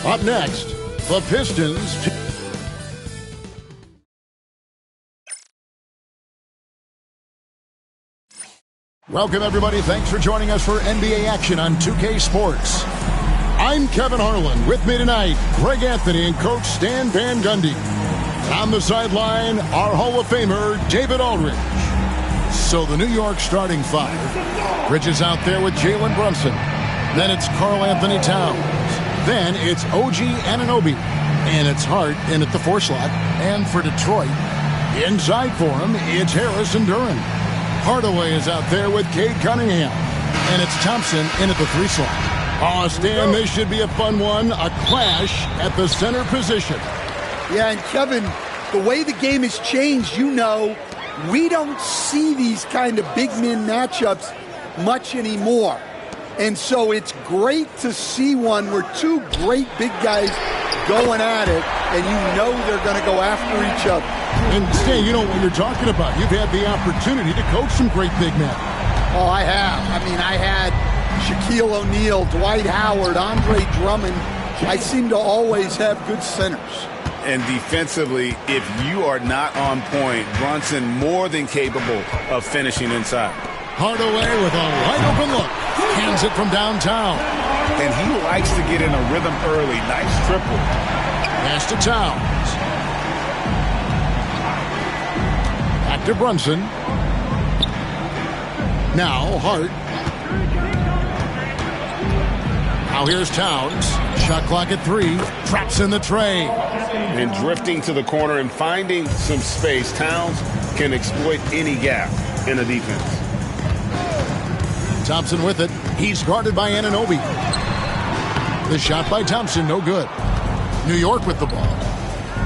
Up next, the Pistons. Welcome, everybody. Thanks for joining us for NBA action on 2K Sports. I'm Kevin Harlan. With me tonight, Greg Anthony and Coach Stan Van Gundy. On the sideline, our Hall of Famer, David Aldridge. So the New York starting five. Bridges out there with Jalen Brunson. Then it's Karl Anthony Towns. Then it's OG Anunoby. And it's Hart in at the 4 slot. And for Detroit, inside for him, it's Harris and Duran. Hardaway is out there with Cade Cunningham. And it's Thompson in at the 3 slot. Oh, Stan, this should be a fun one. A clash at the center position. Yeah, and Kevin, the way the game has changed, we don't see these kind of big men matchups much anymore. And so it's great to see one where two great big guys going at it, and they're going to go after each other. And Stan, you know what you're talking about. You've had the opportunity to coach some great big men. Oh, I have. I had Shaquille O'Neal, Dwight Howard, Andre Drummond. I seem to always have good centers. And defensively, if you are not on point, Brunson more than capable of finishing inside. Hardaway with a wide-open look. Hands it from downtown. And he likes to get in a rhythm early. Nice triple. Pass to Towns. Back to Brunson. Now Hart. Now here's Towns. Shot clock at 3. Traps in the tray. And drifting to the corner and finding some space, Towns can exploit any gap in the defense. Thompson with it. He's guarded by Anunoby. The shot by Thompson, no good. New York with the ball.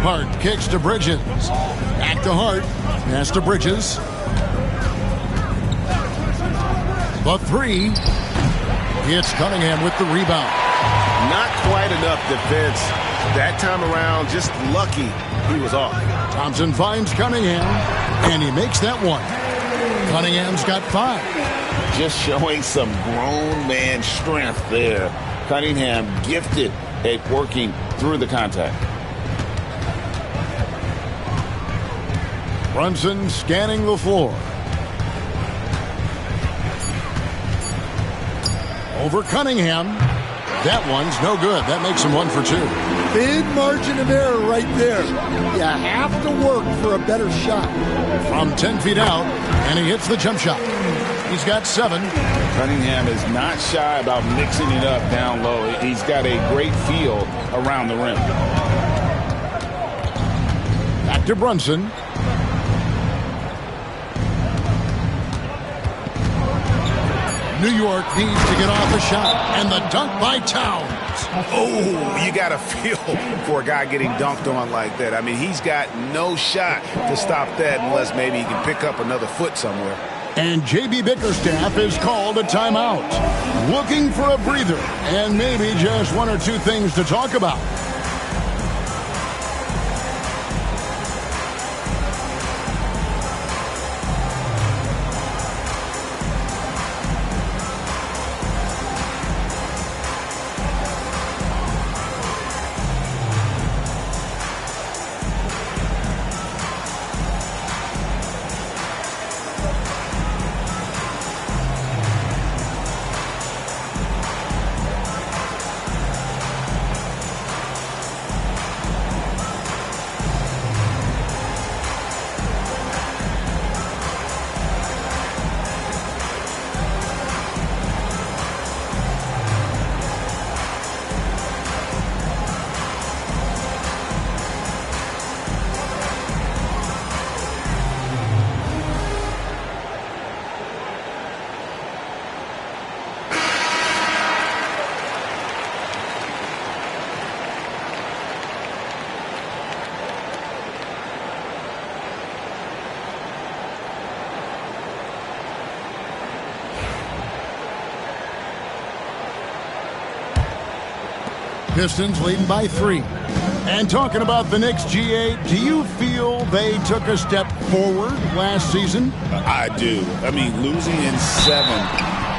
Hart kicks to Bridges. Back to Hart. Pass to Bridges. The 3. It's Cunningham with the rebound. Not quite enough defense that time around. Just lucky he was off. Thompson finds Cunningham, and he makes that one. Cunningham's got 5. Just showing some grown man strength there. Cunningham gifted at working through the contact. Brunson scanning the floor. Over Cunningham. That one's no good. That makes him 1 for 2. Big margin of error right there. You have to work for a better shot. From 10 feet out, and he hits the jump shot. He's got 7. Cunningham is not shy about mixing it up down low. He's got a great feel around the rim. Back to Brunson. New York needs to get off a shot, and the dunk by Towns. Oh, you got a feel for a guy getting dunked on like that. He's got no shot to stop that unless maybe he can pick up another foot somewhere. And J.B. Bickerstaff is called a timeout. Looking for a breather, and maybe just 1 or 2 things to talk about. Pistons leading by 3. And talking about the Knicks, G8, do you feel they took a step forward last season? I do. Losing in 7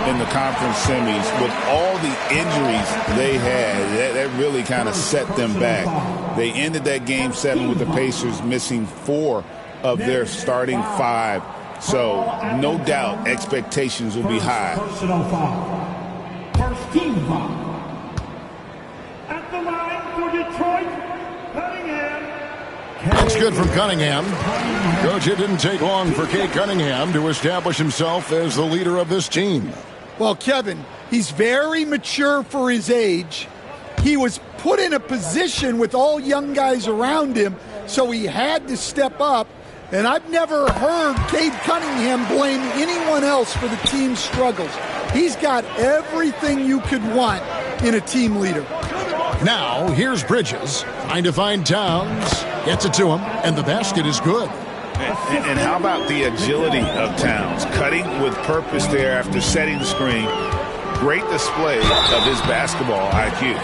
in the conference semis. With all the injuries they had, that really kind of set them back. They ended that Game 7 with the Pacers missing 4 of their starting 5. So, no doubt, expectations will be high. Personal foul. First team foul. At the line for Detroit, Cunningham. That's good from Cunningham. Coach, it didn't take long for Cade Cunningham to establish himself as the leader of this team. Well, Kevin, he's very mature for his age. He was put in a position with all young guys around him, so he had to step up. And I've never heard Cade Cunningham blame anyone else for the team's struggles. He's got everything you could want in a team leader. Now, here's Bridges, trying to find Towns. Gets it to him, and the basket is good. And how about the agility of Towns? Cutting with purpose there after setting the screen. Great display of his basketball IQ.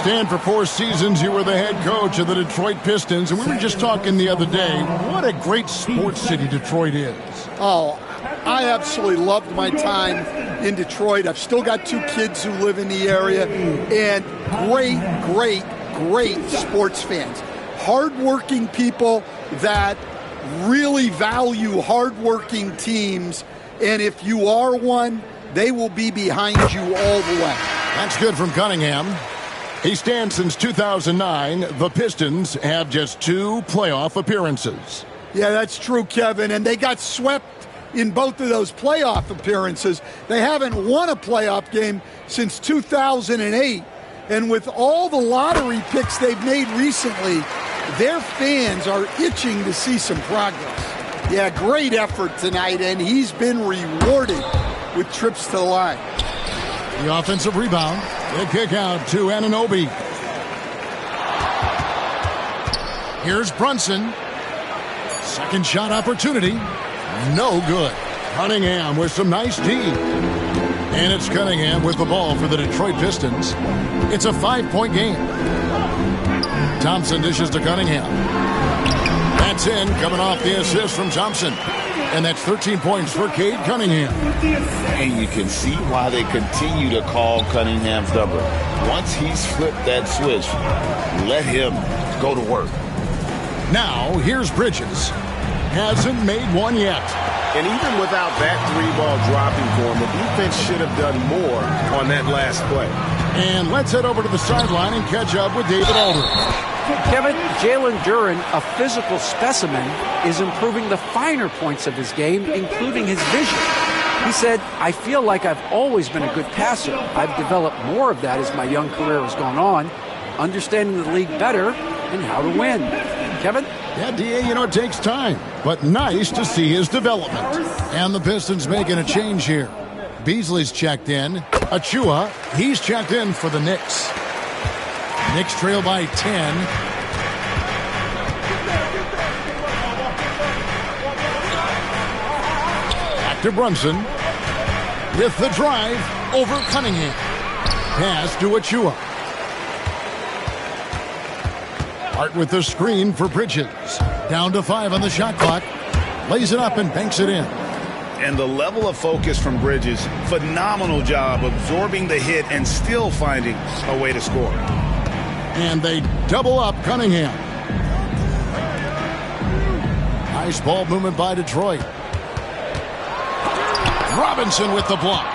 Stan, for 4 seasons, you were the head coach of the Detroit Pistons, and we were just talking the other day, what a great sports city Detroit is. Oh, I absolutely loved my time in Detroit. I've still got 2 kids who live in the area, and great sports fans. Hardworking people that really value hardworking teams, and if you are one, they will be behind you all the way. That's good from Cunningham. He stands since 2009. The Pistons have just 2 playoff appearances. Yeah, that's true, Kevin, and they got swept in both of those playoff appearances. They haven't won a playoff game since 2008, and with all the lottery picks they've made recently, their fans are itching to see some progress. Yeah, great effort tonight, and he's been rewarded with trips to the line. The offensive rebound. The kick out to Anunoby. Here's Brunson. Second shot opportunity. No good. Cunningham with some nice D. And it's Cunningham with the ball for the Detroit Pistons. It's a 5-point game. Thompson dishes to Cunningham. That's in, coming off the assist from Thompson. And that's 13 points for Cade Cunningham. And you can see why they continue to call Cunningham's number. Once he's flipped that switch, let him go to work. Now, here's Bridges. Hasn't made one yet. And even without that 3-ball dropping for him, the defense should have done more on that last play. And let's head over to the sideline and catch up with David Aldridge. Kevin, Jalen Duren, a physical specimen, is improving the finer points of his game, including his vision. He said, I feel like I've always been a good passer. I've developed more of that as my young career has gone on, understanding the league better and how to win. Kevin? Yeah, D.A., it takes time, but nice to see his development. And the Pistons making a change here. Beasley's checked in. Achua, he's checked in for the Knicks. Knicks trail by 10. Back to Brunson. With the drive over Cunningham. Pass to Achua. Hart with the screen for Bridges. Down to 5 on the shot clock. Lays it up and banks it in. And the level of focus from Bridges, phenomenal job absorbing the hit and still finding a way to score. And they double up Cunningham. Nice ball movement by Detroit. Robinson with the block.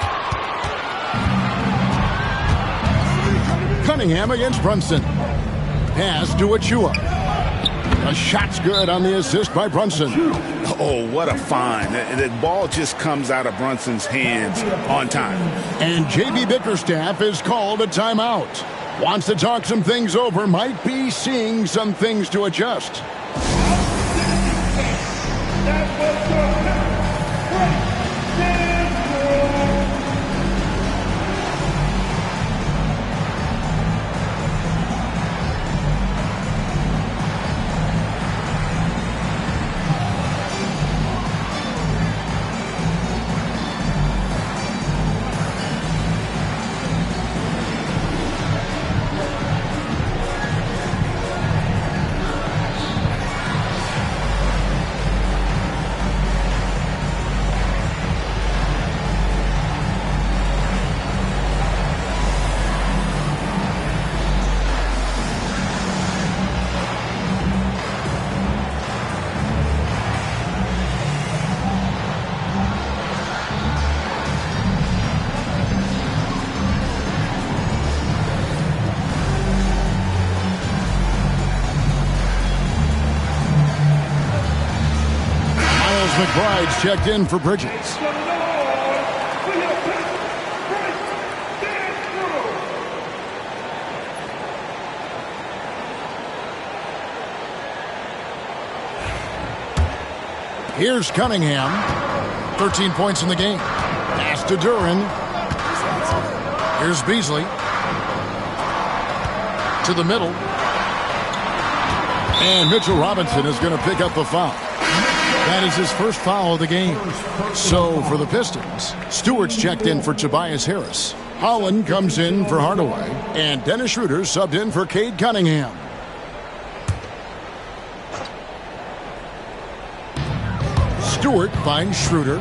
Cunningham against Brunson. Pass to Achua. The shot's good on the assist by Brunson. Oh, what a find. The ball just comes out of Brunson's hands on time. And J.B. Bickerstaff is called a timeout. Wants to talk some things over, might be seeing some things to adjust. McBride's checked in for Bridges. Here's Cunningham. 13 points in the game. Pass to Duran. Here's Beasley. To the middle. And Mitchell Robinson is going to pick up the foul. That is his first foul of the game. So for the Pistons, Stewart's checked in for Tobias Harris. Holland comes in for Hardaway. And Dennis Schroeder subbed in for Cade Cunningham. Stewart finds Schroeder.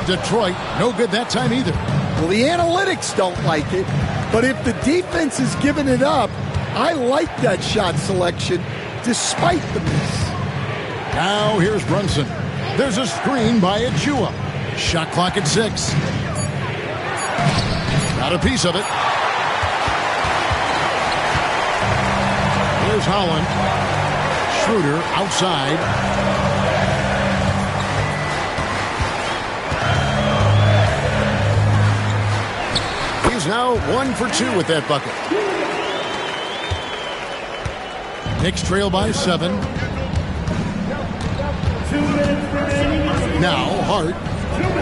Detroit, no good that time either. Well, the analytics don't like it, but if the defense is giving it up, I like that shot selection despite the miss. Now here's Brunson. There's a screen by Achua. Shot clock at 6. Got a piece of it. Here's Holland. Schroeder outside. He's now 1 for 2 with that bucket. Knicks trail by 7. Now Hart.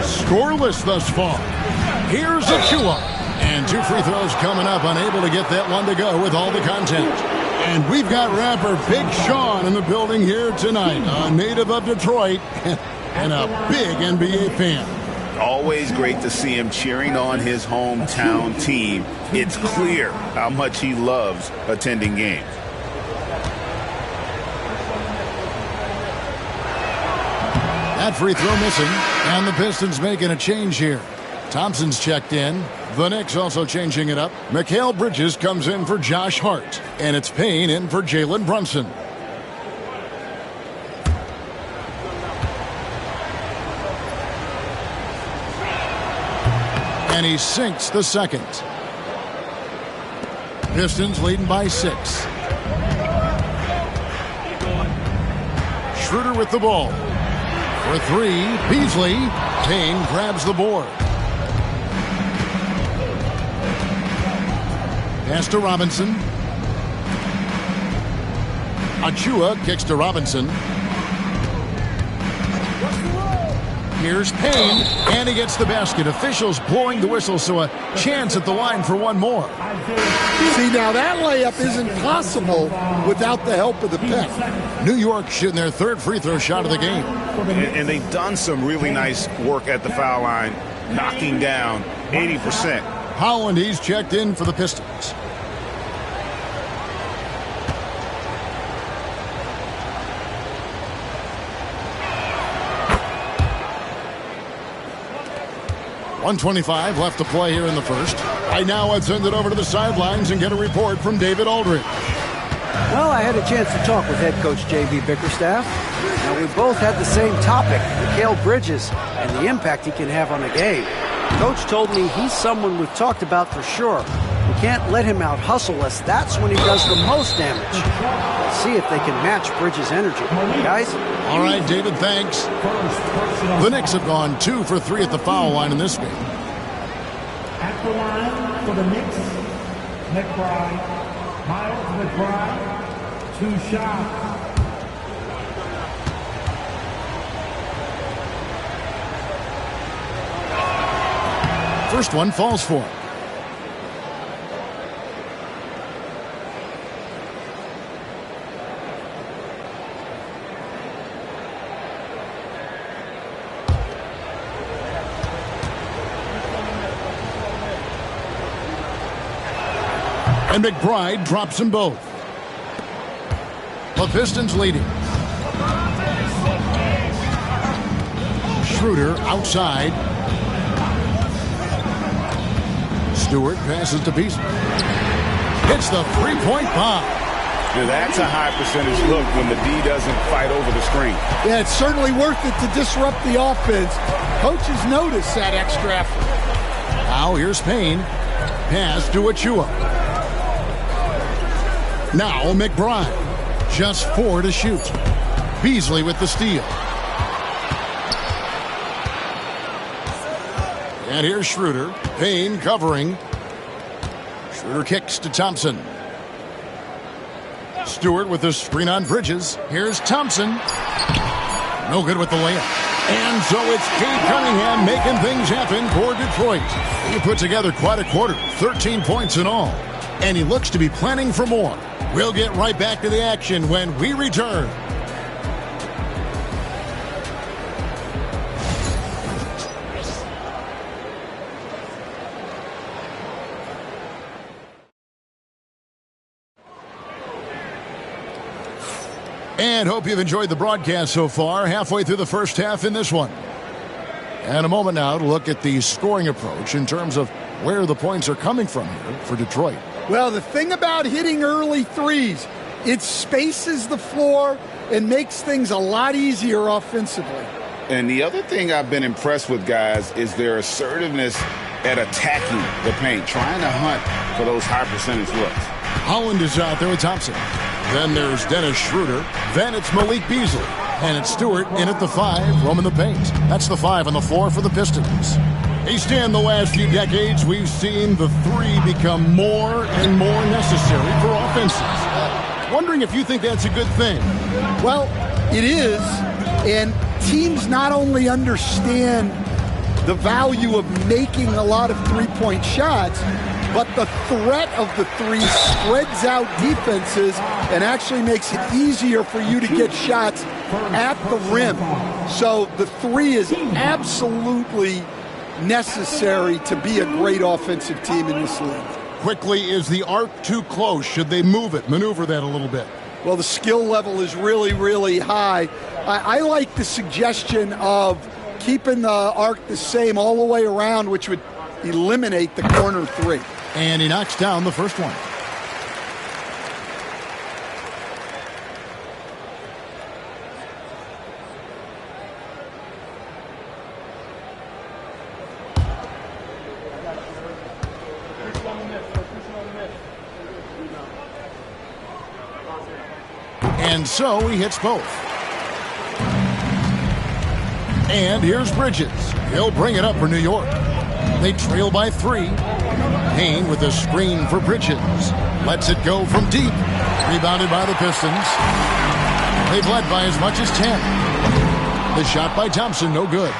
Scoreless thus far. Here's Achua. And 2 free throws coming up. Unable to get that one to go with all the content. And we've got rapper Big Sean in the building here tonight. A native of Detroit and a big NBA fan. Always great to see him cheering on his hometown team. It's clear how much he loves attending games. That free throw missing, and the Pistons making a change here. Thompson's checked in. The Knicks also changing it up. Mikal Bridges comes in for Josh Hart, and it's Payne in for Jalen Brunson. And he sinks the second. Pistons leading by 6. Schroeder with the ball. For 3, Beasley. Payne grabs the board. Pass to Robinson. Achua kicks to Robinson. Here's Payne, and he gets the basket. Officials blowing the whistle, so a chance at the line for one more. See, now that layup isn't possible without the help of the pick. New York shooting their 3rd free throw shot of the game. And they've done some really nice work at the foul line, knocking down 80%. Holland, he's checked in for the Pistons. .125 left to play here in the first. Right now, let's send it over to the sidelines and get a report from David Aldridge. Well, I had a chance to talk with head coach J.B. Bickerstaff. Now, we both had the same topic, Mikal Bridges, and the impact he can have on a game. Coach told me he's someone we've talked about for sure. We can't let him out-hustle us. That's when he does the most damage. We'll see if they can match Bridges' energy. Guys? All right, David, thanks. The Knicks have gone 2 for 3 at the foul line in this game. At the line for the Knicks, McBride. Miles McBride, 2 shots. First one falls for him. And McBride drops them both. The Pistons leading. Schroeder outside. Stewart passes to Beasley. Hits the three-point bomb. Now that's a high percentage look when the D doesn't fight over the screen. Yeah, it's certainly worth it to disrupt the offense. Coaches notice that extra effort. Now here's Payne. Pass to Achua. Now McBride. Just 4 to shoot. Beasley with the steal. And here's Schroeder. Payne covering. Schroeder kicks to Thompson. Stewart with the screen on Bridges. Here's Thompson. No good with the layup. And so it's Cade Cunningham making things happen for Detroit. He put together quite a quarter, 13 points in all. And he looks to be planning for more. We'll get right back to the action when we return. And hope you've enjoyed the broadcast so far. Halfway through the first half in this one. And a moment now to look at the scoring approach in terms of where the points are coming from here for Detroit. Well, the thing about hitting early threes, it spaces the floor and makes things a lot easier offensively. And the other thing I've been impressed with, guys, is their assertiveness at attacking the paint, trying to hunt for those high percentage looks. Holland is out there with Thompson. Then there's Dennis Schroeder. Then it's Malik Beasley. And it's Stewart in at the 5, roaming the paint. That's the 5 on the floor for the Pistons. Stan, the last few decades, we've seen the 3 become more and more necessary for offenses. Wondering if you think that's a good thing. Well, it is. And teams not only understand the value of making a lot of three-point shots, but the threat of the 3 spreads out defenses and actually makes it easier for you to get shots at the rim. So the 3 is absolutely necessary to be a great offensive team in this league. Quickly, is the arc too close? Should they move it, maneuver that a little bit? Well, the skill level is really, really high. I like the suggestion of keeping the arc the same all the way around, which would eliminate the corner 3. And he knocks down the first one. And so he hits both. And here's Bridges. He'll bring it up for New York. They trail by 3. Payne with a screen for Bridges. Lets it go from deep. Rebounded by the Pistons. They've led by as much as 10. The shot by Thompson, no good.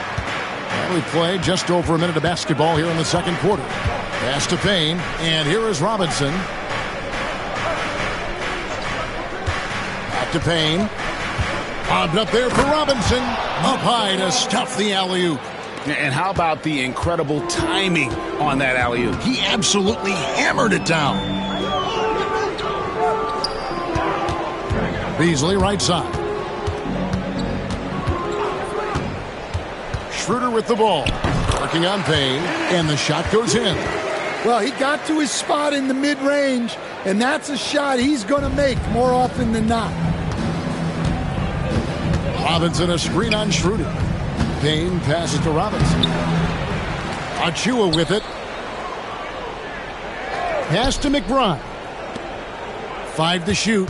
We played just over a minute of basketball here in the second quarter. Pass to Payne, and here is Robinson. Back to Payne. Bobbed up there for Robinson. Up high to stuff the alley-oop. And how about the incredible timing on that alley-oop? He absolutely hammered it down. Beasley right side. Schroeder with the ball. Working on Payne, and the shot goes in. Well, he got to his spot in the mid-range, and that's a shot he's going to make more often than not. Robinson a screen on Schroeder. Payne passes to Robinson. Achua with it. Pass to McBride. 5 to shoot.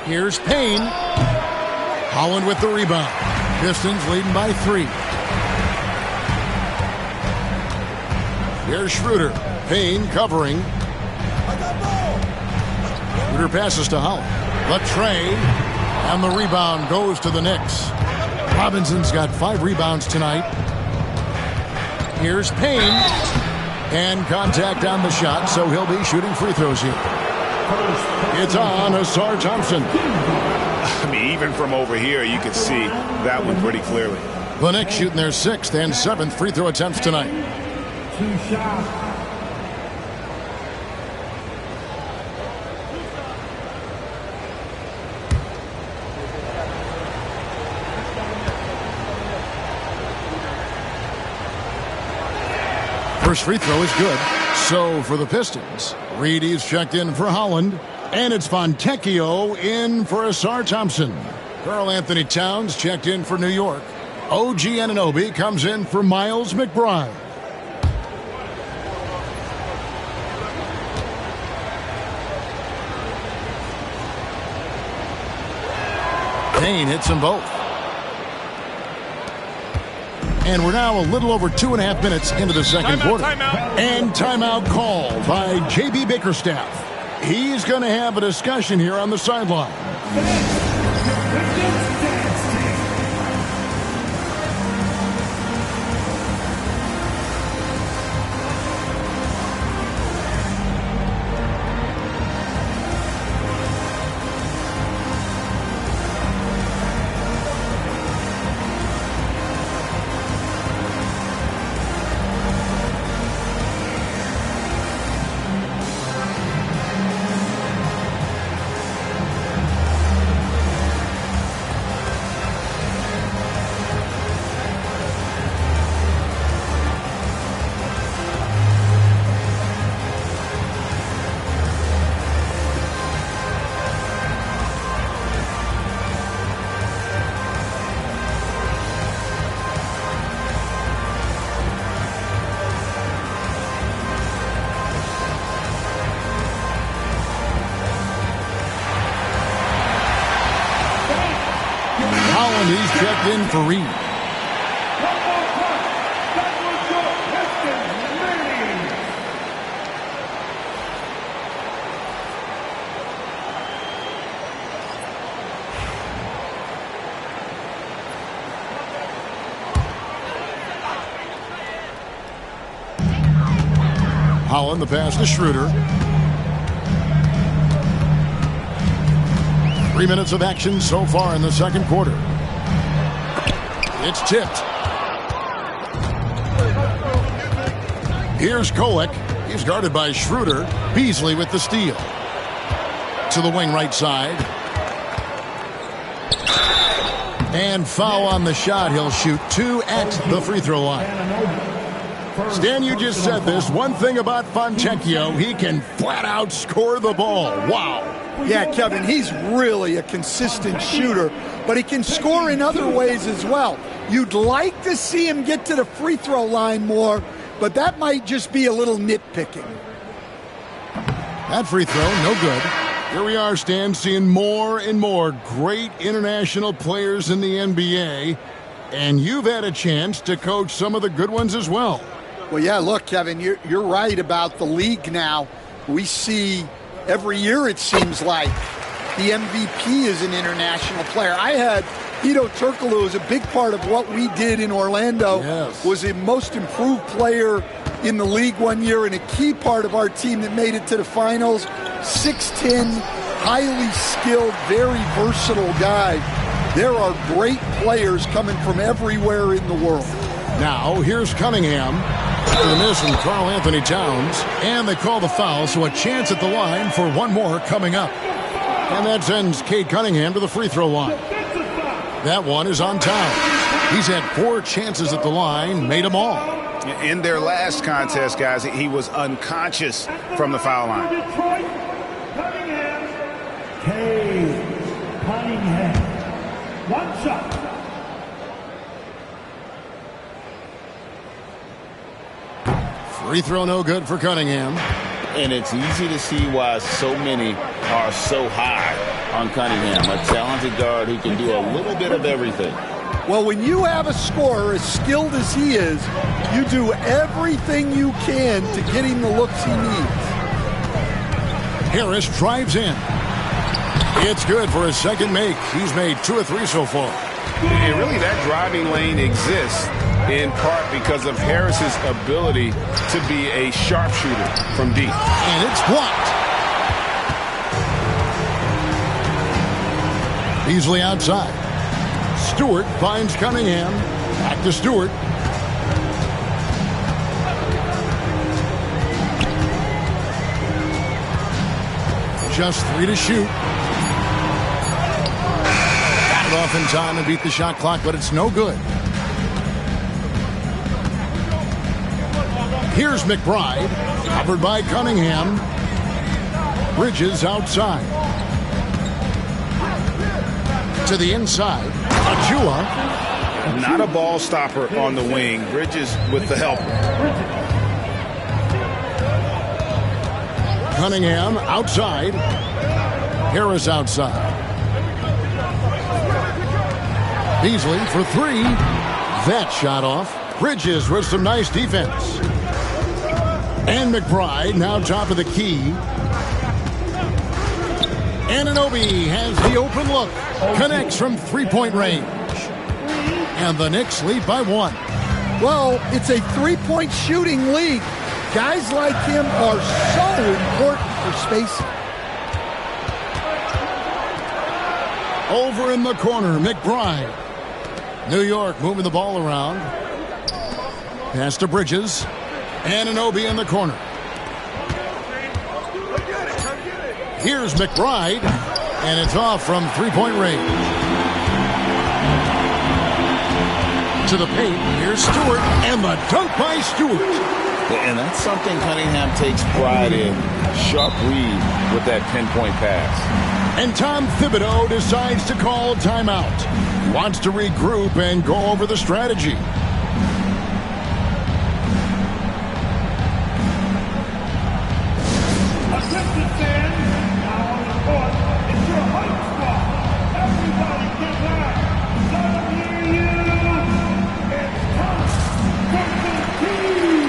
Here's Payne. Holland with the rebound. Pistons leading by 3. Here's Schroeder. Payne covering. Schroeder passes to Holland. Latrey. And the rebound goes to the Knicks. Robinson's got 5 rebounds tonight. Here's Payne. And contact on the shot, so he'll be shooting free throws here. It's on Asar Thompson. I mean, even from over here, you can see that one pretty clearly. The Knicks shooting their 6th and 7th free throw attempts tonight. 2 shots. First free throw is good. So for the Pistons, Reedy's checked in for Holland, and it's Fontecchio in for Asar Thompson. Karl Anthony Towns checked in for New York. OG Anunoby comes in for Miles McBride. Payne hits them both. And we're now a little over 2.5 minutes into the second quarter. And timeout called by J.B. Bickerstaff. He's going to have a discussion here on the sideline. He's checked in for Reed. Holland, the pass to Schroeder. 3 minutes of action so far in the second quarter. It's tipped. Here's Kolek. He's guarded by Schroeder. Beasley with the steal. To the wing right side. And foul on the shot. He'll shoot 2 at the free throw line. Stan, you just said this. One thing about Fontecchio, he can flat out score the ball. Wow. Yeah, Kevin, he's really a consistent shooter, but he can score in other ways as well. You'd like to see him get to the free throw line more, but that might just be a little nitpicking. That free throw, no good. Here we are, Stan, seeing more and more great international players in the NBA, and you've had a chance to coach some of the good ones as well. Well, yeah, look, Kevin, you're right about the league now. We see every year, it seems like, the MVP is an international player. I had Hedo Turkoglu as a big part of what we did in Orlando. Yes. Was a most improved player in the league one year and a key part of our team that made it to the finals. 6'10", highly skilled, very versatile guy. There are great players coming from everywhere in the world. Now, here's Cunningham. After the miss from Karl Anthony Towns. And they call the foul, so a chance at the line for one more coming up. And that sends Cade Cunningham to the free throw line. That one is on Towns. He's had 4 chances at the line, made them all. In their last contest, guys, he was unconscious from the foul line. Detroit, Cunningham. Cade Cunningham. One shot. Free throw no good for Cunningham. And it's easy to see why so many are so high on Cunningham. A talented guard who can do a little bit of everything. Well, when you have a scorer as skilled as he is, you do everything you can to get him the looks he needs. Harris drives in. It's good for his second make. He's made 2 or 3 so far. And really, that driving lane exists in part because of Harris's ability to be a sharpshooter from deep. And it's blocked. Beasley outside. Stewart finds Cunningham. Back to Stewart. Just 3 to shoot. Got it off in time and beat the shot clock, but it's no good. Here's McBride, covered by Cunningham. Bridges outside. To the inside. Achua. Not a ball stopper on the wing. Bridges with the help. Cunningham outside. Harris outside. Beasley for three. That shot off. Bridges with some nice defense. And McBride now top of the key. Anunoby has the open look. Connects from three-point range. And the Knicks lead by one. Well, it's a three-point shooting league. Guys like him are so important for spacing. Over in the corner, McBride. New York moving the ball around. Pass to Bridges. Anunoby in the corner. Here's McBride. And it's off from three-point range. To the paint. Here's Stewart. And the dunk by Stewart. And that's something Cunningham takes pride in. Sharp read with that pinpoint pass. And Tom Thibodeau decides to call timeout. Wants to regroup and go over the strategy. Attention fans, now on the court, it's your home squad. Everybody get back. Let them hear you. It's time for the team.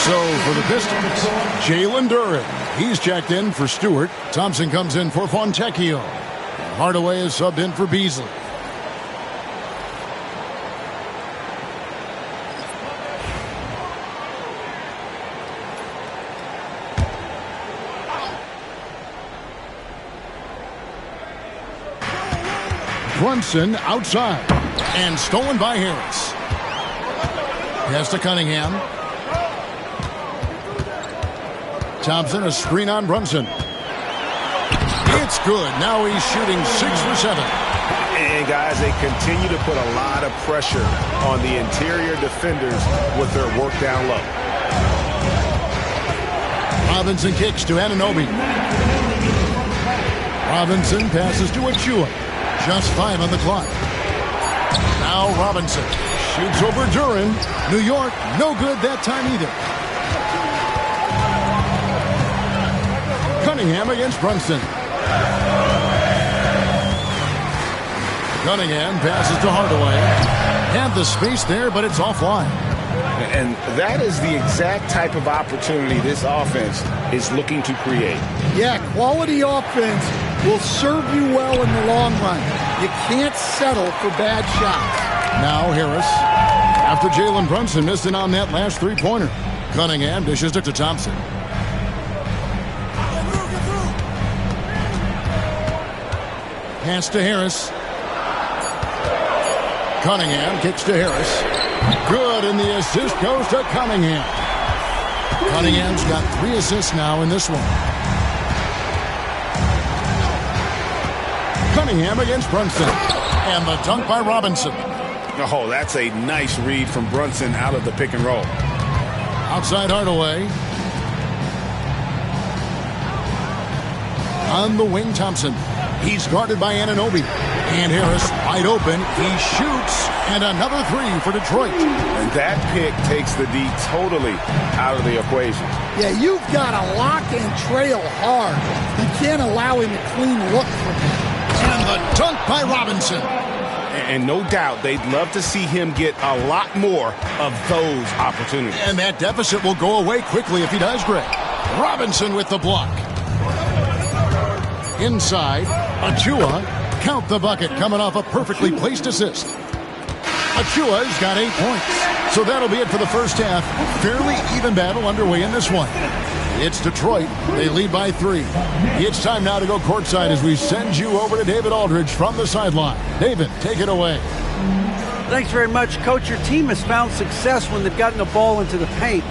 So for the Pistons, Jalen Duren. He's checked in for Stewart. Thompson comes in for Fontecchio. Hardaway is subbed in for Beasley. Brunson outside. And stolen by Harris. Pass to Cunningham. Thompson, a screen on Brunson. It's good. Now he's shooting 6 for 7. And guys, they continue to put a lot of pressure on the interior defenders with their work down low. Robinson kicks to Anunoby. Robinson passes to Achua. Just 5 on the clock. Now Robinson shoots over Duren. New York, no good that time either. Cunningham against Brunson. Cunningham passes to Hardaway. Had the space there, but it's offline. And that is the exact type of opportunity this offense is looking to create. Yeah, quality offense will serve you well in the long run. You can't settle for bad shots. Now Harris. After Jalen Brunson missing on that last three-pointer. Cunningham dishes it to Thompson. Pass to Harris. Cunningham kicks to Harris. Good, and the assist goes to Cunningham. Cunningham's got 3 assists now in this one. Cunningham against Brunson. And the dunk by Robinson. Oh, that's a nice read from Brunson out of the pick and roll. Outside Hardaway. On the wing, Thompson. He's guarded by Anunoby. And Harris wide open. He shoots. And another 3 for Detroit. And that pick takes the D totally out of the equation. Yeah, you've got to lock and trail hard. You can't allow him a clean look from him. And the dunk by Robinson. And no doubt they'd love to see him get a lot more of those opportunities. And that deficit will go away quickly if he does, Greg. Robinson with the block. Inside, Achua. Count the bucket coming off a perfectly placed assist. Achua's got 8 points. So that'll be it for the first half. Fairly even battle underway in this one. It's Detroit. They lead by 3. It's time now to go courtside as we send you over to David Aldridge from the sideline. David, take it away. Thanks very much, Coach. Your team has found success when they've gotten the ball into the paint.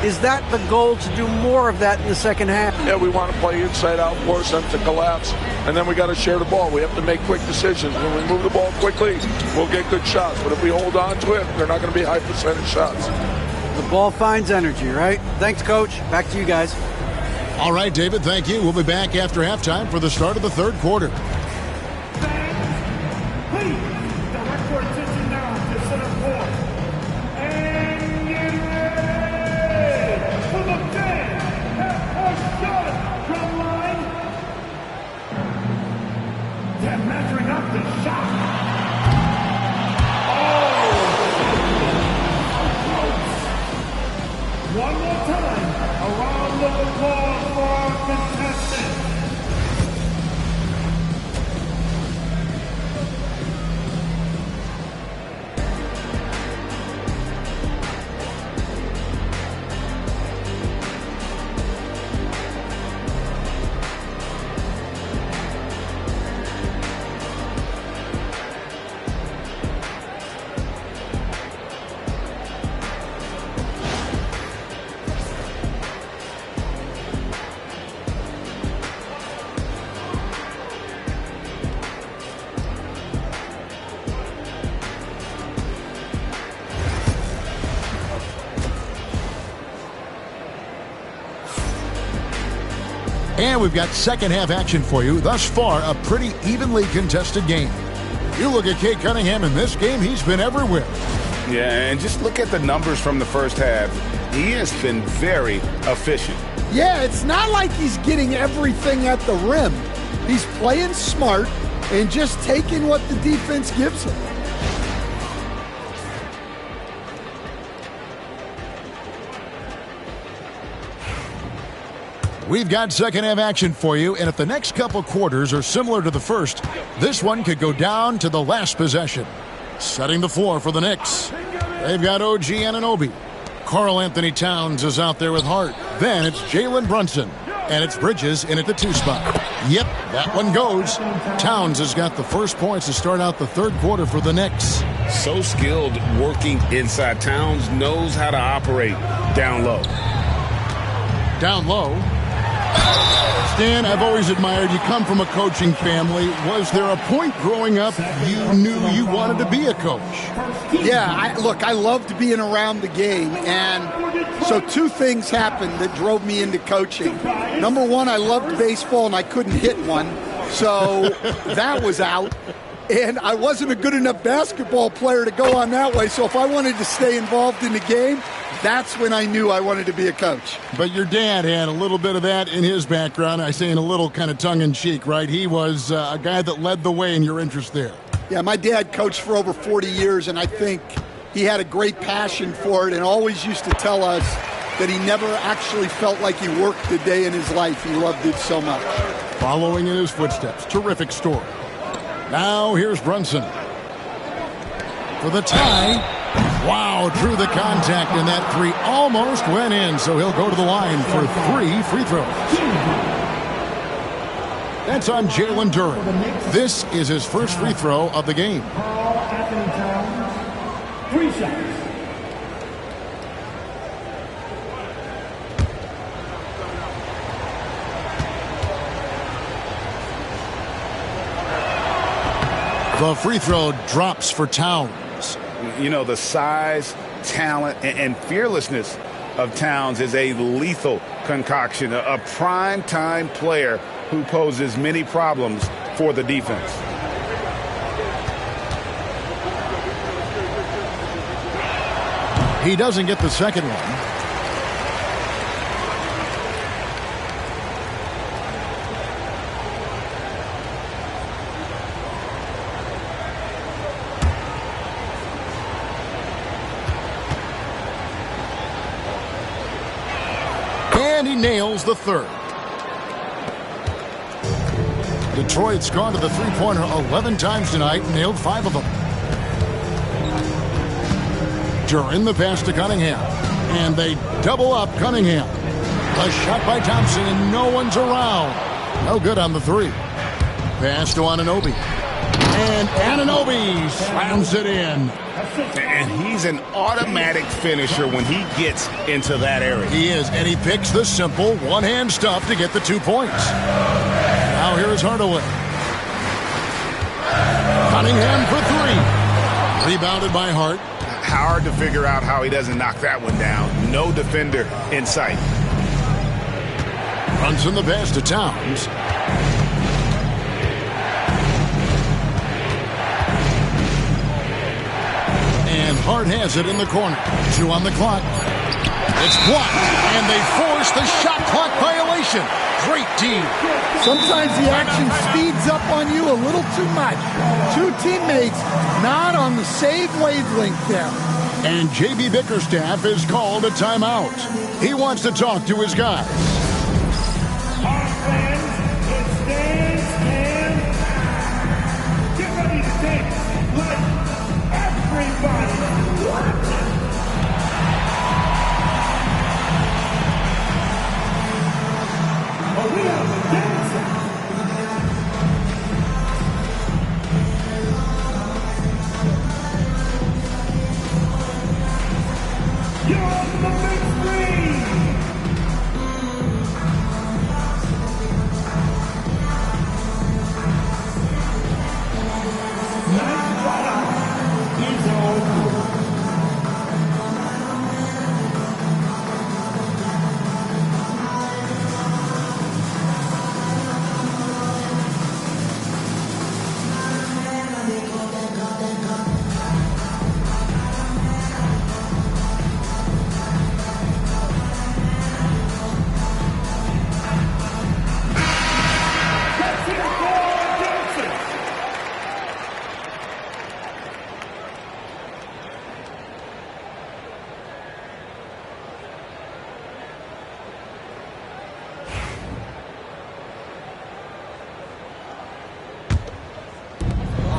Is that the goal, to do more of that in the second half? Yeah, we want to play inside out, force them to collapse, and then we got to share the ball. We have to make quick decisions. When we move the ball quickly, we'll get good shots. But if we hold on to it, they're not going to be high percentage shots. The ball finds energy, right? Thanks, Coach. Back to you guys. All right, David, thank you. We'll be back after halftime for the start of the third quarter. Please, direct your attention now to center court. And get ready for the 10 half-court shot from line. They're measuring up the shot. One more time, a round of applause for our contestants. And we've got second half action for you. Thus far, a pretty evenly contested game. You look at Cade Cunningham in this game, he's been everywhere. Yeah, and just look at the numbers from the first half. He has been very efficient. Yeah, it's not like he's getting everything at the rim. He's playing smart and just taking what the defense gives him. We've got second half action for you, and if the next couple quarters are similar to the first, this one could go down to the last possession. Setting the floor for the Knicks. They've got OG Anunoby. Karl Anthony Towns is out there with Hart. Then it's Jalen Brunson. And it's Bridges in at the 2 spot. Yep, that one goes. Towns has got the first points to start out the third quarter for the Knicks. So skilled working inside. Towns knows how to operate down low. Down low. Stan, I've always admired you. Come from a coaching family. Was there a point growing up you knew you wanted to be a coach? Yeah, look, I loved being around the game, and so 2 things happened that drove me into coaching. Number one, I loved baseball, and I couldn't hit one, so that was out. And I wasn't a good enough basketball player to go on that way, so if I wanted to stay involved in the game, that's when I knew I wanted to be a coach. But your dad had a little bit of that in his background. I say in a little kind of tongue-in-cheek, right? He was a guy that led the way in your interest there. Yeah, my dad coached for over 40 years, and I think he had a great passion for it and always used to tell us that he never actually felt like he worked a day in his life. He loved it so much. Following in his footsteps. Terrific story. Now here's Brunson. For the tie. Wow, drew the contact, and that 3 almost went in, so he'll go to the line for 3 free throws. That's on Jalen Duren. This is his first free throw of the game. Karl Anthony Towns, 3 shots. The free throw drops for Towns. You know, the size, talent, and fearlessness of Towns is a lethal concoction, a prime-time player who poses many problems for the defense. He doesn't get the second one. And he nails the third. Detroit's gone to the three-pointer 11 times tonight and nailed 5 of them. Duren the pass to Cunningham. And they double up Cunningham. A shot by Thompson, and no one's around. No good on the three. Pass to Anunoby. And Anunoby slams it in. And he's an automatic finisher when he gets into that area. He is, and he picks the simple one-hand stuff to get the 2 points. Now here is Hardaway. Cunningham for three. Rebounded by Hart. Hard to figure out how he doesn't knock that one down. No defender in sight. Brunson the pass to Towns. And Hart has it in the corner. 2 on the clock. It's blocked, and they force the shot clock violation. Great deal. Sometimes the action speeds up on you a little too much. 2 teammates not on the same wavelength there. And J.B. Bickerstaff is called a timeout. He wants to talk to his guys. Get ready to dance like everybody. We are dancing. You're on the big screen. Nice ball. He's over.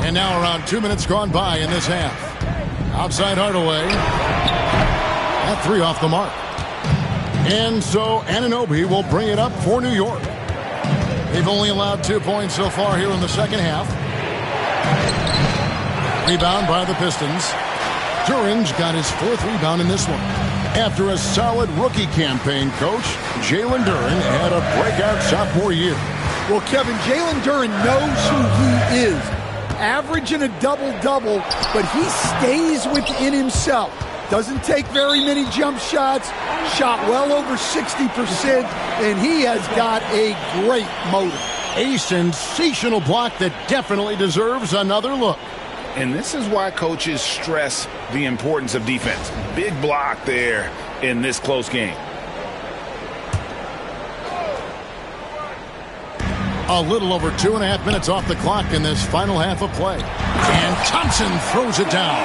And now around 2 minutes gone by in this half. Outside Hardaway. That three off the mark. And so Anunoby will bring it up for New York. They've only allowed 2 points so far here in the second half. Rebound by the Pistons. Duran's got his 4th rebound in this one. After a solid rookie campaign, Coach, Jalen Duran had a breakout sophomore year. Well, Kevin, Jalen Duran knows who he is. Averaging a double-double, but he stays within himself. Doesn't take very many jump shots, shot well over 60%, and he has got a great motor. A sensational block that definitely deserves another look. And this is why coaches stress the importance of defense. Big block there in this close game. A little over 2.5 minutes off the clock in this final half of play. And Thompson throws it down.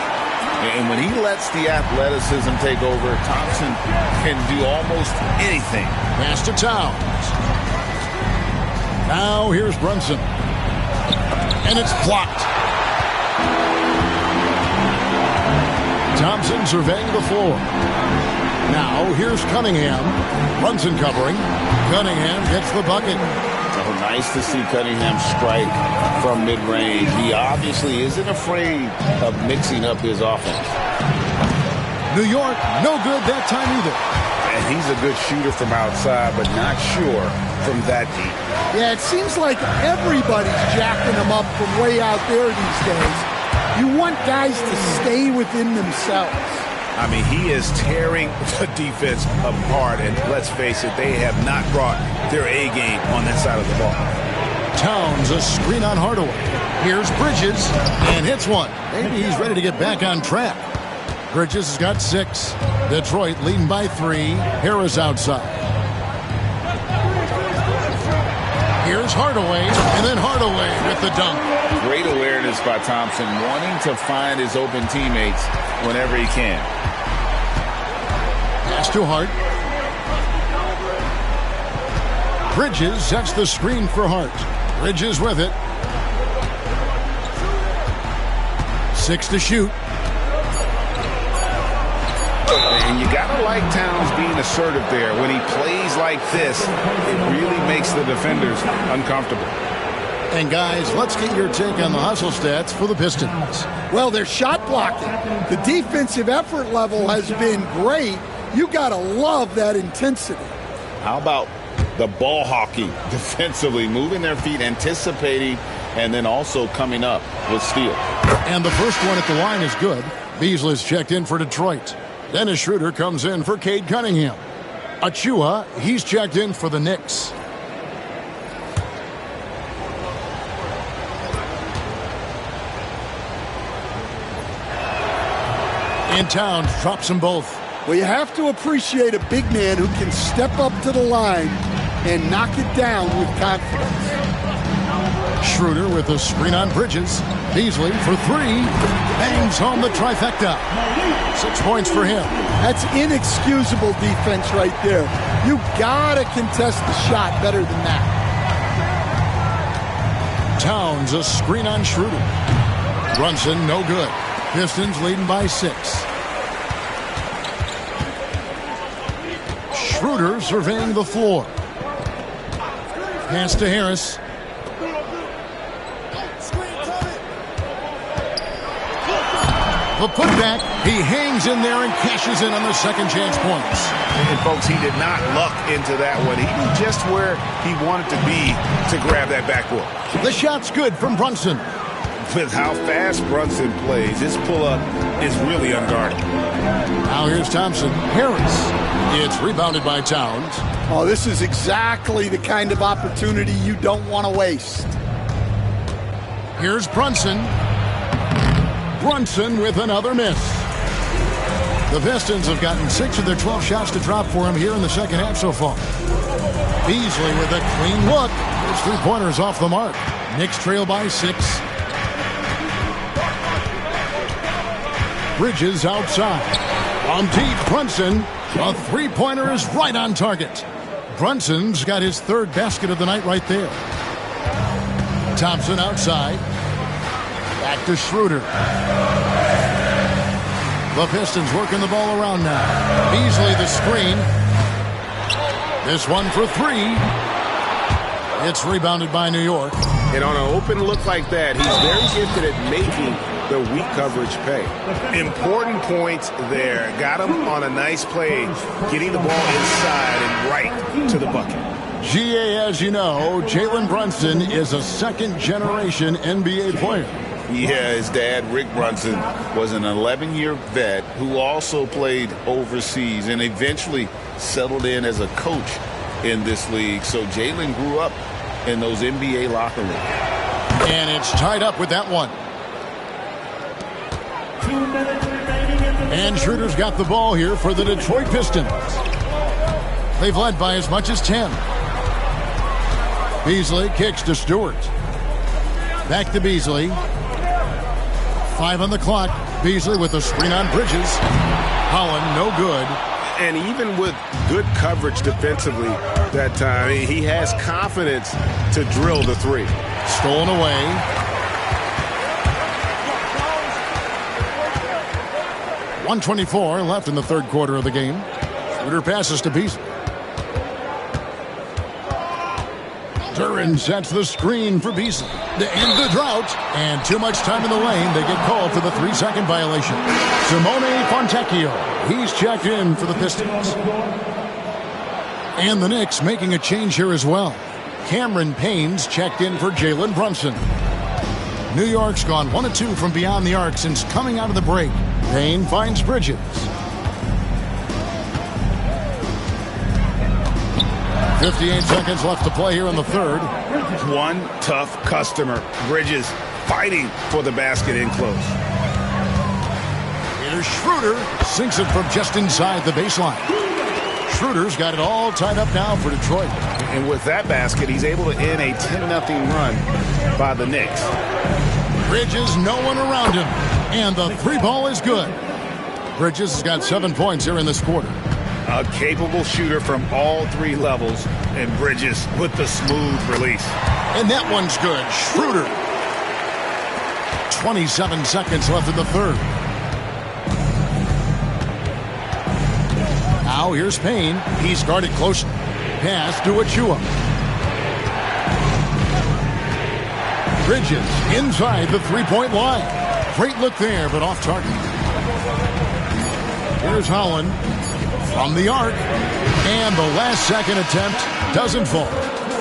And when he lets the athleticism take over, Thompson can do almost anything. Pass to Towns. Now here's Brunson. And it's blocked. Thompson surveying the floor. Now here's Cunningham. Brunson covering. Cunningham gets the bucket. Oh, nice to see Cunningham strike from mid-range. He obviously isn't afraid of mixing up his offense. New York, no good that time either. And he's a good shooter from outside, but not sure from that deep. Yeah, it seems like everybody's jacking him up from way out there these days. You want guys to stay within themselves. I mean, he is tearing the defense apart, and let's face it, they have not brought their A game on that side of the ball. Towns, a screen on Hardaway. Here's Bridges, and hits one. Maybe he's ready to get back on track. Bridges has got 6. Detroit leading by 3. Harris outside. Here's Hardaway, and then Hardaway with the dunk. Great awareness by Thompson, wanting to find his open teammates whenever he can. Pass to Hart. Bridges sets the screen for Hart. Bridges with it. 6 to shoot. And you got to like Towns being assertive there. When he plays like this, it really makes the defenders uncomfortable. And guys, let's get your take on the hustle stats for the Pistons. Well, they're shot blocking. The defensive effort level has been great. You got to love that intensity. How about the ball hawking defensively, moving their feet, anticipating, and then also coming up with steal. And the first one at the line is good. Beasley's checked in for Detroit. Dennis Schroeder comes in for Cade Cunningham. Achua, he's checked in for the Knicks. In town, drops them both. Well, you have to appreciate a big man who can step up to the line and knock it down with confidence. Schroeder with a screen on Bridges. Beasley for three. Bangs home the trifecta. 6 points for him. That's inexcusable defense right there. You gotta contest the shot better than that. Towns a screen on Schroeder. Brunson no good. Pistons leading by 6. Schroeder surveying the floor. Pass to Harris. The putback, he hangs in there and cashes in on the second chance points. And folks, he did not luck into that one. He knew just where he wanted to be to grab that backboard. The shot's good from Brunson. With how fast Brunson plays, his pull-up is really unguarded. Now here's Thompson. Harris. It's rebounded by Towns. Oh, this is exactly the kind of opportunity you don't want to waste. Here's Brunson. Brunson with another miss. The Pistons have gotten 6 of their 12 shots to drop for him here in the second half so far. Beasley with a clean look. His 3-pointers off the mark. Knicks trail by 6. Bridges outside. On deep, Brunson. A 3-pointer is right on target. Brunson's got his 3rd basket of the night right there. Thompson outside. Back to Schroeder. The Pistons working the ball around now. Beasley the screen. This one for 3. It's rebounded by New York. And on an open look like that, he's very gifted at making the weak coverage pay. Important points there. Got him on a nice play, getting the ball inside and right to the bucket. GA, as you know, Jalen Brunson is a second-generation NBA player. Yeah, his dad, Rick Brunson, was an 11-year vet who also played overseas and eventually settled in as a coach in this league. So Jalen grew up in those NBA locker rooms. And it's tied up with that one. And Schroeder's got the ball here for the Detroit Pistons. They've led by as much as 10. Beasley kicks to Stewart. Back to Beasley. 5 on the clock. Beasley with a screen on Bridges. Holland no good. And even with good coverage defensively that time, he has confidence to drill the 3. Stolen away. .124 left in the 3rd quarter of the game. Schroeder passes to Beasley. Duran sets the screen for Beasley to end the drought. And too much time in the lane. They get called for the 3-second violation. Simone Fontecchio. He's checked in for the Pistons. And the Knicks making a change here as well. Cameron Payne's checked in for Jalen Brunson. New York's gone 1 of 2 from beyond the arc since coming out of the break. Payne finds Bridges. 58 seconds left to play here in the 3rd. One tough customer. Bridges fighting for the basket in close. Here's Schroeder. Sinks it from just inside the baseline. Schroeder's got it all tied up now for Detroit. And with that basket, he's able to end a 10-0 run by the Knicks. Bridges, no one around him. And the 3-ball is good. Bridges has got 7 points here in this quarter. A capable shooter from all 3 levels, and Bridges with the smooth release. And that one's good. Schroeder. 27 seconds left in the 3rd. Now here's Payne. He's guarded close. Pass to Achua. Bridges inside the three-point line. Great look there, but off target. Here's Holland from the arc. And the last second attempt doesn't fall.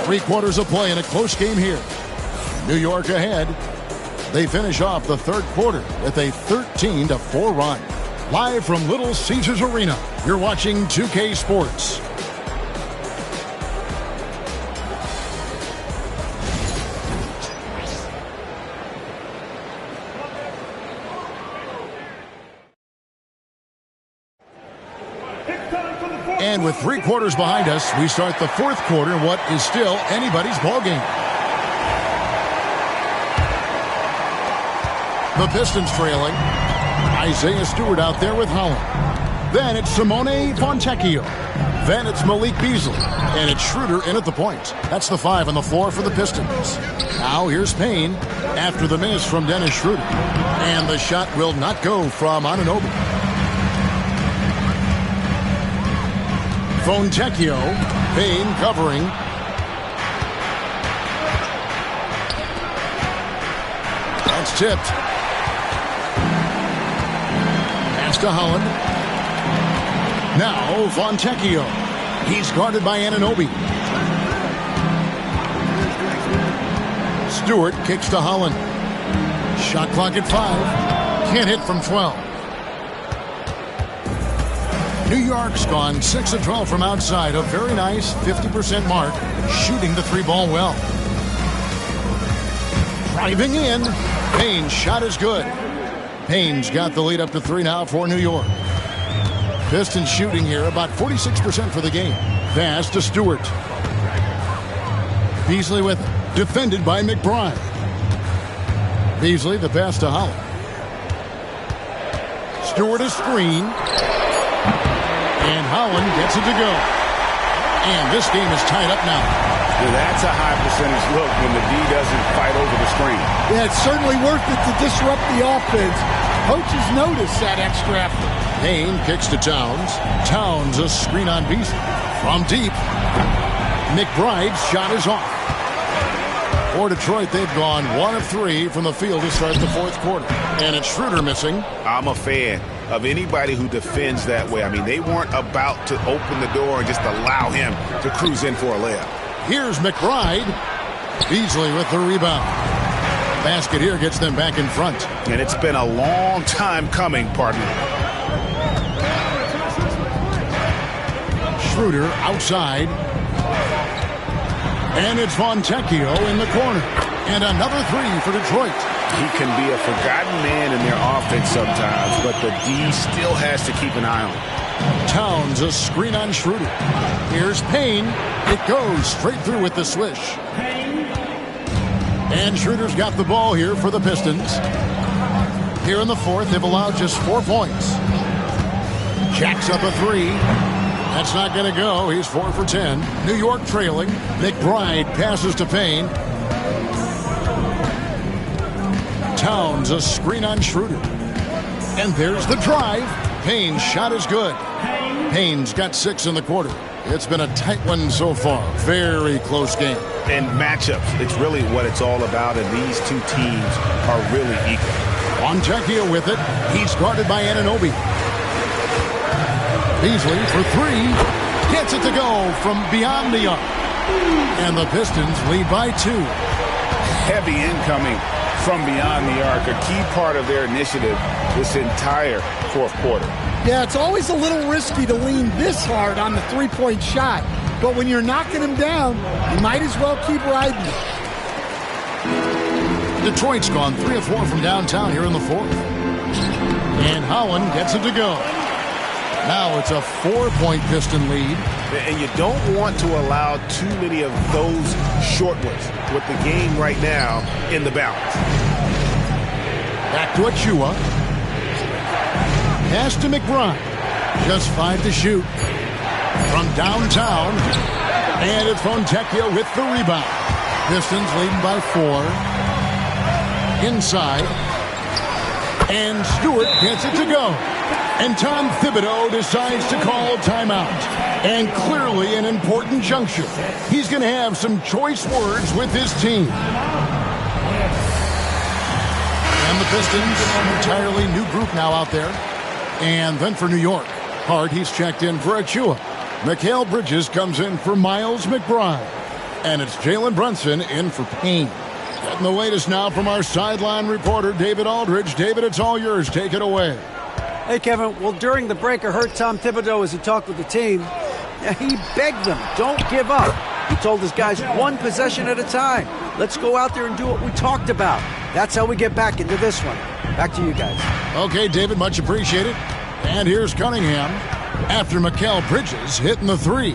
3/4 of play in a close game here. New York ahead. They finish off the third quarter with a 13-4 run. Live from Little Caesars Arena, you're watching 2K Sports. And with 3/4 behind us, we start the fourth quarter in what is still anybody's ballgame. The Pistons trailing. Isaiah Stewart out there with Holland. Then it's Simone Fontecchio. Then it's Malik Beasley. And it's Schroeder in at the point. That's the 5 on the floor for the Pistons. Now here's Payne after the miss from Dennis Schroeder. And the shot will not go from Anunoby. Fontecchio, Payne covering. That's tipped. Pass to Holland. Now Fontecchio. He's guarded by Anunoby. Stewart kicks to Holland. Shot clock at 5. Can't hit from 12. New York's gone 6 of 12 from outside. A very nice 50% mark. Shooting the 3-ball well. Driving in. Payne's shot is good. Payne's got the lead up to 3 now for New York. Pistons shooting here about 46% for the game. Pass to Stewart. Beasley with it. Defended by McBride. Beasley the pass to Holland. Stewart a screen. And Holland gets it to go. And this game is tied up now. Yeah, that's a high percentage look when the D doesn't fight over the screen. Yeah, it's certainly worth it to disrupt the offense. Coaches notice that extra effort. Payne kicks to Towns. Towns a screen on Beasley. From deep. McBride's shot is off. For Detroit, they've gone 1 of 3 from the field to start the fourth quarter. And it's Schroeder missing. I'm a fan of anybody who defends that way. I mean, they weren't about to open the door and just allow him to cruise in for a layup. Here's McBride. Beasley with the rebound. Basket here gets them back in front. And it's been a long time coming, partner. Schroeder outside. And it's Fontecchio in the corner. And another 3 for Detroit. He can be a forgotten man in their offense sometimes, but the D still has to keep an eye on him. Towns a screen on Schroeder. Here's Payne. It goes straight through with the swish. And Schroeder's got the ball here for the Pistons. Here in the fourth, they've allowed just 4 points. Jacks up a 3. That's not going to go. He's 4 for 10. New York trailing. McBride passes to Payne. Towns a screen on Schroeder. And there's the drive. Payne's shot is good. Payne's got 6 in the quarter. It's been a tight one so far. Very close game. And matchups, it's really what it's all about, and these two teams are really equal. Fontecchio with it. He's guarded by Anunoby. Beasley for 3. Gets it to go from beyond the arc. And the Pistons lead by 2. Heavy incoming from beyond the arc, a key part of their initiative this entire fourth quarter. Yeah, it's always a little risky to lean this hard on the three-point shot. But when you're knocking him down, you might as well keep riding. Detroit's gone 3 of 4 from downtown here in the fourth. And Holland gets it to go. Now it's a 4-point Piston lead. And you don't want to allow too many of those short ones with the game right now in the balance. Back to Achua. Pass to McBride. Just 5 to shoot. From downtown. And it's Fontecchio with the rebound. Pistons leading by 4. Inside. And Stewart gets it to go. And Tom Thibodeau decides to call timeout. And clearly an important juncture. He's going to have some choice words with his team. And the Pistons, an entirely new group now out there. And then for New York, Hart, he's checked in for Achua. Mikal Bridges comes in for Miles McBride. And it's Jalen Brunson in for Payne. Getting the latest now from our sideline reporter, David Aldridge. David, it's all yours. Take it away. Hey, Kevin. Well, during the break, I heard Tom Thibodeau as he talked with the team. He begged them, don't give up. He told his guys, one possession at a time. Let's go out there and do what we talked about. That's how we get back into this one. Back to you guys. Okay, David, much appreciated. And here's Cunningham after Mikal Bridges hitting the three.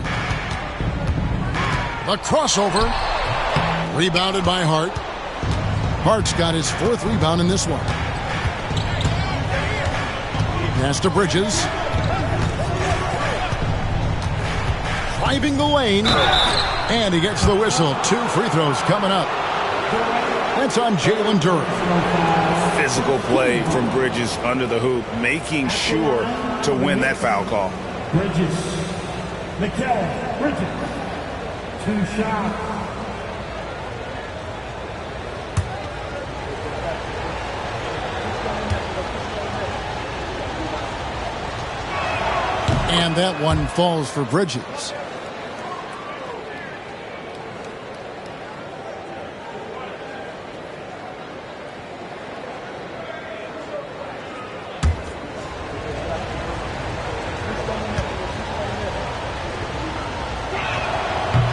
The crossover. Rebounded by Hart. Hart's got his fourth rebound in this one. Pass to Bridges. Driving the lane. And he gets the whistle. 2 free throws coming up. That's on Jalen Duren. Physical play from Bridges under the hoop, making sure to win that foul call. Bridges. Mikal Bridges. 2 shots. And that one falls for Bridges.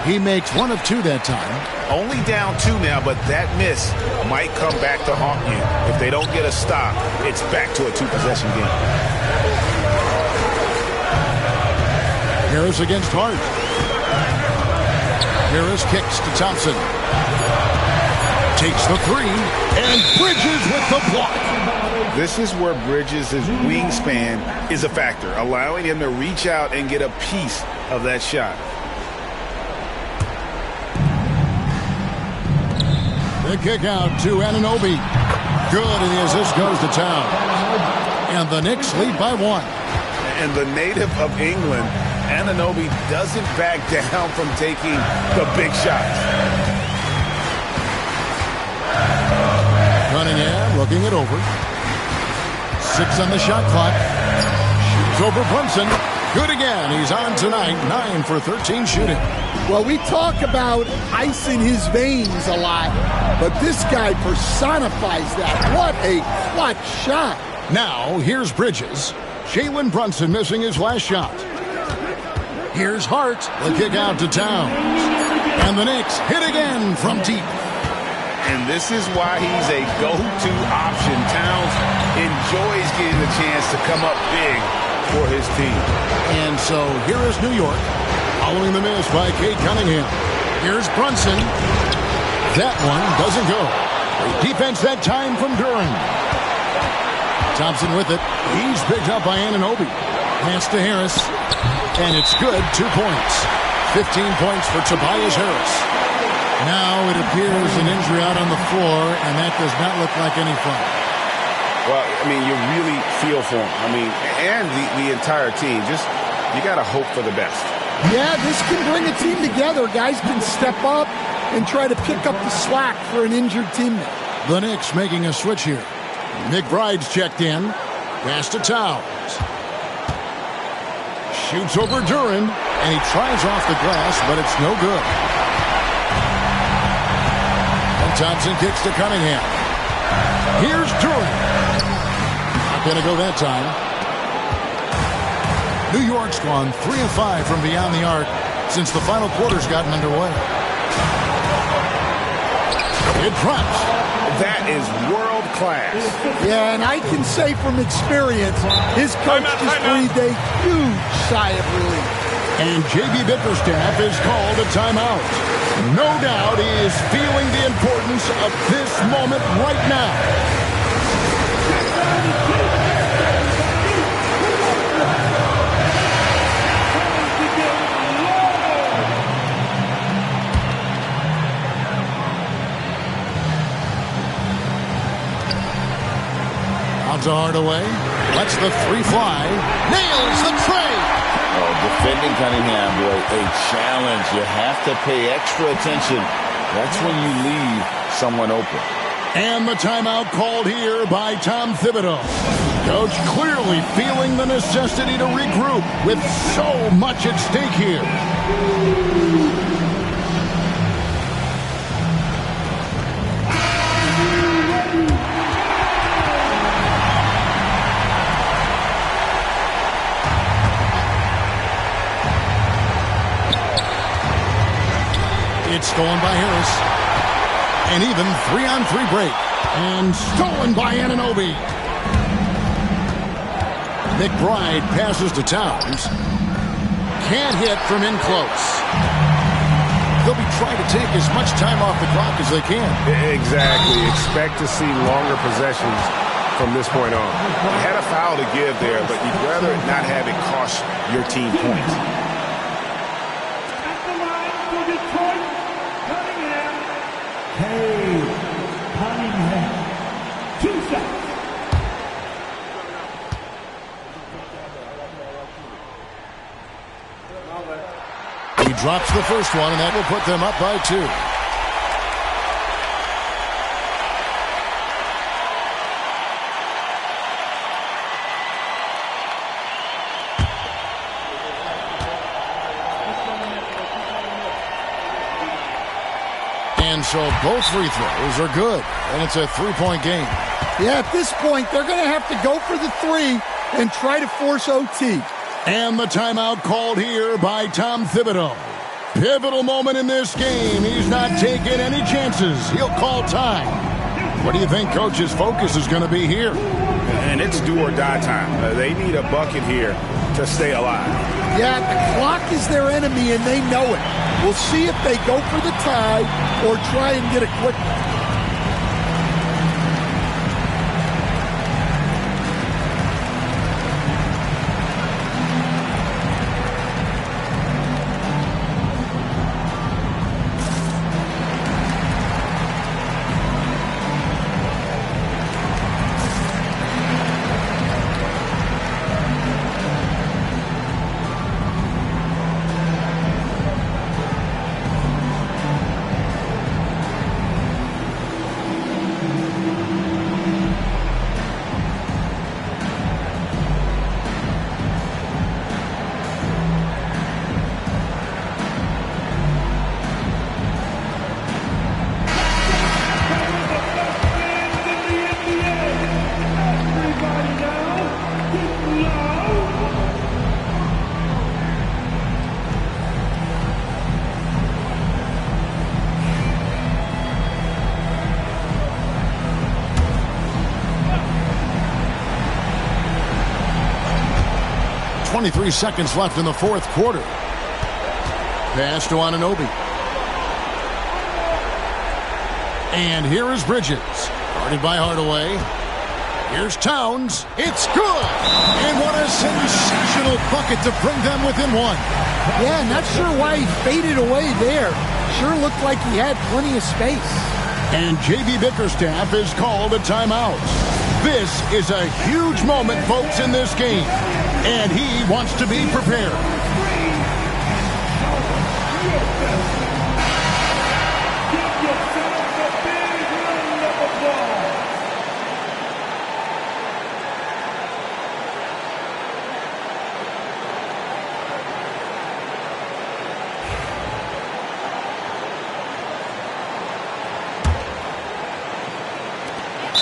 He makes 1 of 2 that time. Only down 2 now, but that miss might come back to haunt you. If they don't get a stop, it's back to a 2-possession game. Harris against Hart. Harris kicks to Thompson. Takes the 3, and Bridges with the block. This is where Bridges' wingspan is a factor, allowing him to reach out and get a piece of that shot. The kick out to Anunoby. Good, and the assist goes to town. And the Knicks lead by 1. And the native of England, Anunoby, doesn't back down from taking the big shots. Cunningham looking it over. 6 on the shot clock. Shoots over Brunson. Good again. He's on tonight. 9 for 13 shooting. Well, we talk about ice in his veins a lot, but this guy personifies that. What a clutch shot. Now, here's Bridges. Jalen Brunson missing his last shot. Here's Hart. The kick out to Towns. And the Knicks hit again from deep. And this is why he's a go-to option. Towns enjoys getting the chance to come up big for his team. And so here is New York, following the miss by Cade Cunningham. Here's Brunson. That one doesn't go. Defense that time from Duren. Thompson with it. He's picked up by Anunoby. Pass to Harris. And it's good. 2 points. 15 points for Tobias Harris. Now it appears an injury out on the floor, and that does not look like any fun. Well, I mean, you really feel for him. I mean, and the entire team. Just, you got to hope for the best. Yeah, this can bring a team together. Guys can step up and try to pick up the slack for an injured teammate. The Knicks making a switch here. McBride's checked in. Pass to Towns. Shoots over Duren, and he tries off the glass, but it's no good. And Thompson kicks to Cunningham. Here's Duren. Not going to go that time. New York's gone 3 of 5 from beyond the arc since the final quarter's gotten underway. It drops. That is world class. Yeah, and I can say from experience, his coach just breathed a huge sigh of relief. And J.B. Bickerstaff is called a timeout. No doubt he is feeling the importance of this moment right now. Now to Hardaway. Lets the three fly. Nails the tray. Oh, defending Cunningham, boy, a challenge. You have to pay extra attention. That's when you leave someone open. And the timeout called here by Tom Thibodeau. Coach clearly feeling the necessity to regroup with so much at stake here. It's stolen by Harris. An even 3-on-3 break. And stolen by Anunoby. McBride passes to Towns. Can't hit from in close. They'll be trying to take as much time off the clock as they can. Exactly. Expect to see longer possessions from this point on. You had a foul to give there, but you'd rather not have it cost your team points. At the line for Detroit, Cunningham. Cunningham. 2 seconds. He drops the first one, and that will put them up by 2. And so both free throws are good, and it's a 3-point game. Yeah, at this point, they're going to have to go for the 3 and try to force OT. And the timeout called here by Tom Thibodeau. Pivotal moment in this game. He's not taking any chances. He'll call time. What do you think Coach's focus is going to be here? And it's do or die time. They need a bucket here to stay alive. Yeah, the clock is their enemy, and they know it. We'll see if they go for the tie or try and get a quick one. .23 seconds left in the fourth quarter. Pass to Anunoby. And here is Bridges. Guarded by Hardaway. Here's Towns. It's good! And what a sensational bucket to bring them within 1. Yeah, not sure why he faded away there. Sure looked like he had plenty of space. And J.B. Bickerstaff is called a timeout. This is a huge moment, folks, in this game. And he wants to be prepared.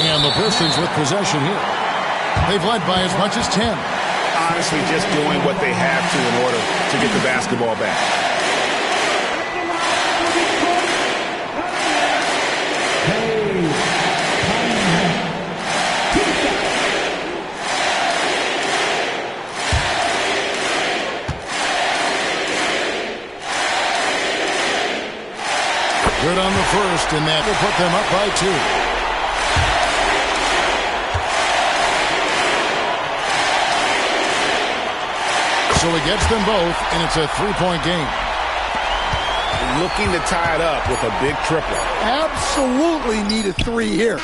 And the Pistons with possession here. They've led by as much as 10. Honestly, just doing what they have to in order to get the basketball back. Good on the first, and that will put them up by 2. So he gets them both, and it's a 3-point game. Looking to tie it up with a big triple. Absolutely need a 3 here.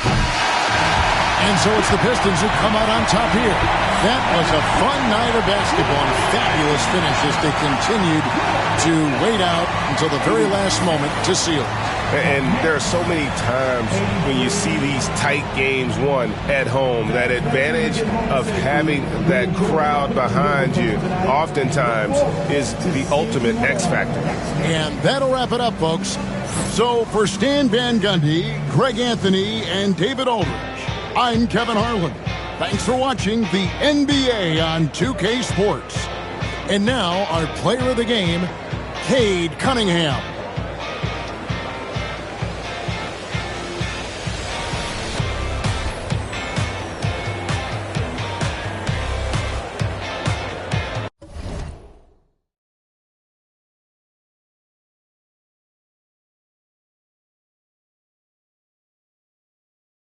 And so it's the Pistons who come out on top here. That was a fun night of basketball and a fabulous finish as they continued to wait out until the very last moment to seal it. And there are so many times when you see these tight games won at home, that advantage of having that crowd behind you oftentimes is the ultimate X factor. And that'll wrap it up, folks. So for Stan Van Gundy, Greg Anthony, and David Aldridge, I'm Kevin Harlan. Thanks for watching the NBA on 2K Sports. And now our player of the game, Cade Cunningham.